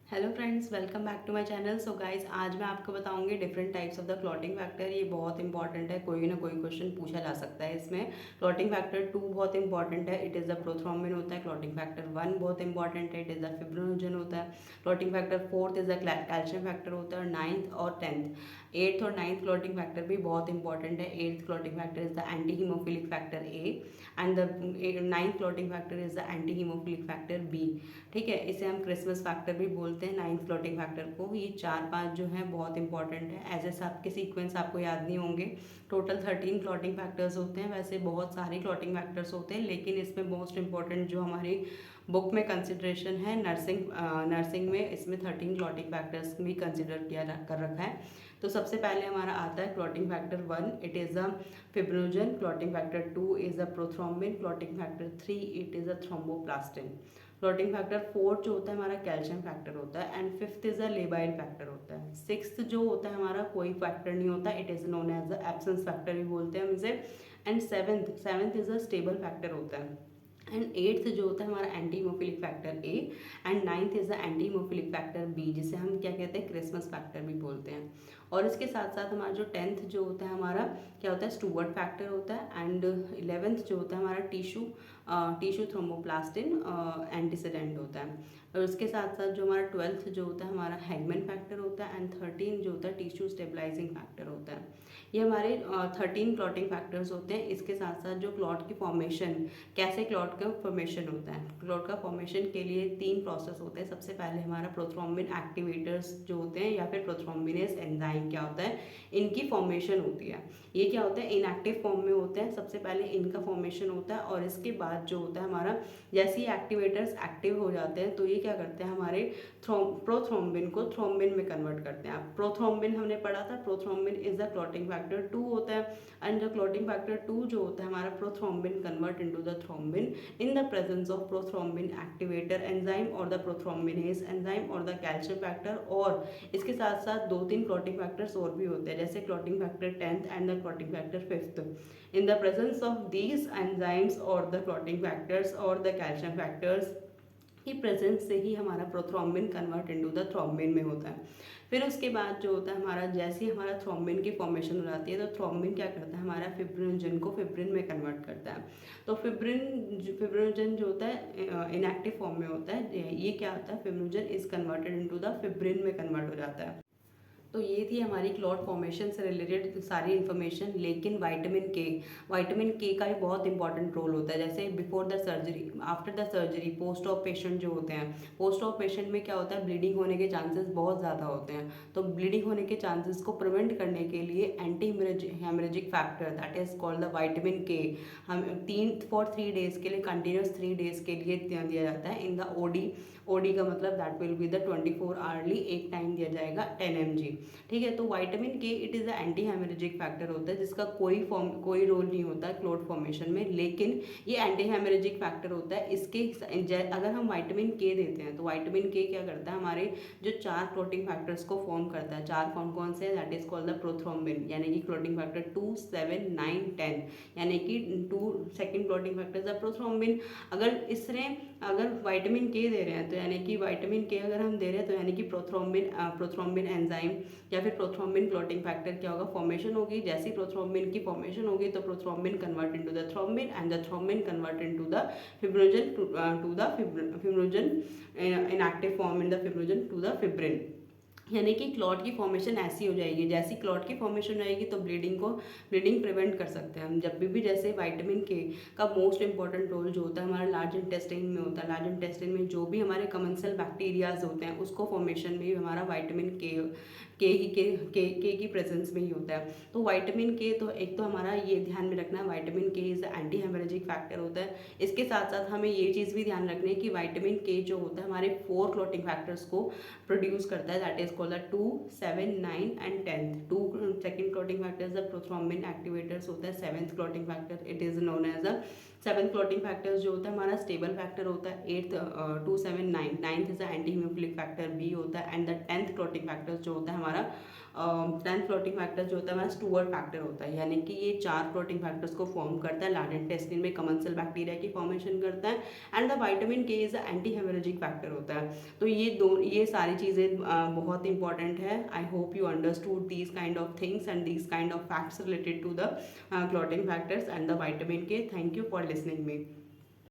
Hello friends, welcome back to my channel. So guys, आज मैं आपको बताऊंगी different types of the clotting factor. ये बहुत इंपॉर्टेंट है, कोई ना कोई क्वेश्चन पूछा जा सकता है इसमें। क्लॉटिंग फैक्टर 2 बहुत इंपॉर्टेंट है, इट इज़ द प्रोथ्रोम्बिन होता है। क्लॉटिंग फैक्टर 1 बहुत इंपॉर्टेंट है, इट इज़ द फिब्रिनोजन होता है। Clotting factor 4 is the calcium factor होता है। और 9th और 10th, 8th और 9th क्लॉटिंग फैक्टर भी बहुत इंपॉर्टेंट है। 8th clotting factor is the anti haemophilic factor A and the 9th clotting factor is the anti haemophilic factor B. ठीक है, इसे हम क्रिसमस फैक्टर भी बोलते हैं 9th क्लॉटिंग फैक्टर को। ये 4-5 जो है बहुत इंपॉर्टेंट है। एज ए सबके सीक्वेंस आपको याद नहीं होंगे। टोटल 13 क्लॉटिंग फैक्टर्स होते हैं। वैसे बहुत सारे क्लॉटिंग फैक्टर्स होते हैं, लेकिन इसमें मोस्ट इंपॉर्टेंट जो हमारी बुक में कंसिडरेशन है नर्सिंग में, इसमें 13 क्लॉटिंग फैक्टर्स भी कंसिडर किया कर रखा है। तो सबसे पहले हमारा आता है clotting factor 1, it is the fibrinogen. Clotting factor 2 is the prothrombin. Clotting factor 3 it is the thromboplastin. Clotting factor 4 जो होता है हमारा कैल्शियम फैक्टर होता है। And 5th is a labile factor होता है। 6th जो होता है हमारा कोई फैक्टर नहीं होता, it is known as the absence factor भी बोलते हैं हम इसे। And seventh is a stable factor होता है। एंड 8th जो होता है हमारा anti haemophilic factor A. And 9th is the anti haemophilic factor B, जिसे हम क्या कहते हैं, क्रिसमस फैक्टर भी बोलते हैं। और इसके साथ साथ हमारा जो 10th जो होता है हमारा क्या होता है, स्टूवर्ट फैक्टर होता है। एंड 11th जो होता है हमारा टिश्यू थ्रोम्बोप्लास्टिन एंटीसीडेंट होता है। और उसके साथ साथ जो हमारा 12th जो होता है हमारा हैगमैन फैक्टर होता है। एंड 13 जो होता है टिश्यू स्टेबलाइजिंग फैक्टर होता है। ये हमारे 13 क्लॉटिंग फैक्टर्स होते हैं। इसके साथ साथ जो क्लॉट की फॉर्मेशन, कैसे क्लॉट का फॉर्मेशन होता है, क्लॉट का फॉर्मेशन के लिए 3 प्रोसेस होते हैं। सबसे पहले हमारा प्रोथ्रोम्बिन एक्टिवेटर्स जो होते हैं, या फिर प्रोथ्रोम्बिनेज एंजाइम क्या होता है, इनकी फॉर्मेशन होती है। ये क्या होता है, इनएक्टिव फॉर्म में होते हैं। सबसे पहले इनका फॉर्मेशन होता है, और इसके बाद जो होता है हमारा, जैसे ही एक्टिवेटर्स एक्टिव हो जाते हैं तो ये क्या करते हैं, हमारे प्रोथ्रोम्बिन को थ्रोम्बिन में कन्वर्ट करते हैं। प्रोथ्रोम्बिन हमने पढ़ा था, prothrombin is the clotting factor 2 होता है। एंड द क्लॉटिंग फैक्टर 2 जो होता है हमारा, prothrombin convert into the thrombin in the presence of prothrombin activator enzyme और द प्रोथ्रोम्बिनेज एंजाइम और द कैल्शियम फैक्टर। और इसके साथ साथ 2-3 क्लॉटिंग फैक्टर्स और भी होते हैं, जैसे clotting factor 10th and the clotting factor 5th। In the presence of these enzymes और द क्लॉटिंग फैक्टर्स और द कैल्शियम फैक्टर्स की प्रेजेंस से ही हमारा prothrombin convert into the thrombin में होता है। फिर उसके बाद जो होता है हमारा, जैसे ही हमारा थ्रोम्बिन की फॉर्मेशन हो जाती है, तो थ्रोम्बिन क्या करता है, हमारा फिब्रिनोजन को फिब्रिन में कन्वर्ट करता है। तो फिब्रिनोजन जो होता है इनएक्टिव फॉर्म में होता है। ये क्या होता है, fibrinogen is converted into the fibrin में कन्वर्ट हो जाता है। तो ये थी हमारी क्लॉट फॉर्मेशन से रिलेटेड सारी इन्फॉर्मेशन। लेकिन वाइटामिन के का भी बहुत इंपॉर्टेंट रोल होता है। जैसे before the surgery, after the surgery, post of patient जो होते हैं, पोस्ट ऑफ पेशेंट में क्या होता है, ब्लीडिंग होने के चांसेस बहुत ज़्यादा होते हैं। तो ब्लीडिंग होने के चांसेस को प्रिवेंट करने के लिए anti haemorrhagic factor, that is called the vitamin के, हम 3 के लिए, कंटिन्यूस 3 डेज के लिए दिया जाता है इन द ओडी। ओडी का मतलब that will be the 24 hourly, एक टाइम दिया जाएगा 10 mg। ठीक है, तो वाइटामिन के it is a anti haemorrhagic factor होता है, जिसका कोई रोल नहीं होता है क्लॉट फॉर्मेशन में, लेकिन ये एंटी हेमरेजिक फैक्टर होता है। अगर हम वाइटामिन के देते हैं तो वाइटामिन के क्या करता है, हमारे जो 4 क्लॉटिंग फैक्टर्स को फॉर्म करता है। 4 कौन कौन से, that is called the prothrombin, यानी कि क्लॉटिंग फैक्टर 2, 7, 9, 10, यानी कि 2 second clotting factor the prothrombin. अगर वाइटामिन के दे रहे हैं तो यानी कि वाइटामिन के अगर हम दे रहे हैं तो यानी कि प्रोथ्रोम्बिन एंजाइम या फिर प्रोथ्रोम्बिन क्लॉटिंग फैक्टर क्या होगा, फॉर्मेशन होगी। जैसी प्रोथ्रोम्बिन की फॉर्मेशन होगी तो prothrombin convert into the thrombin and the thrombin convert into the fibrinogen to the fibrinogen inactive form in the fibrinogen to the fibrin. यानी कि क्लॉट की फॉर्मेशन ऐसी हो जाएगी, जैसी क्लॉट की फॉर्मेशन रहेगी तो ब्लीडिंग प्रिवेंट कर सकते हैं हम जब भी। जैसे वाइटामिन के का मोस्ट इंपॉर्टेंट रोल जो होता है हमारा लार्ज इंटेस्टाइन में होता है। लार्ज इंटेस्टाइन में जो भी हमारे कमेंसल बैक्टीरियाज होते हैं, उसको फॉर्मेशन में भी हमारा वाइटामिन के की प्रेजेंस में ही होता है। तो वाइटामिन के, तो एक तो हमारा ये ध्यान में रखना है, वाइटामिन के इज एंटी हेमरेजिक फैक्टर होता है। इसके साथ साथ हमें ये चीज़ भी ध्यान रखनी है कि वाइटामिन के जो होता है हमारे 4 क्लॉटिंग फैक्टर्स को प्रोड्यूस करता है, that is called the 2, 7, 9 and 10th। 2 second clotting factors the prothrombin activators होता है। 7th clotting factor it is known as the seventh clotting factors जो होता है हमारा स्टेबल फैक्टर होता है, 8 2 7 9, ninth is the anti haemophilic factor B होता है, and the 10th clotting factors जो होता है हमारा 10th क्लॉटिंग फैक्टर जो होता है हमारा स्टुअर्ट फैक्टर होता है, यानी कि ये 4 क्लॉटिंग फैक्टर्स को फॉर्म करता है, लार्ज इंटेस्टाइन में कमेंसल बैक्टीरिया की फॉर्मेशन करता है, and the vitamin K is the anti haemorrhagic factor होता है। तो ये सारी चीज़ें बहुत इंपॉर्टेंट है। I hope you understood these kind of things and these kind of facts related to the clotting factors and the vitamin K. Thank you for listening me.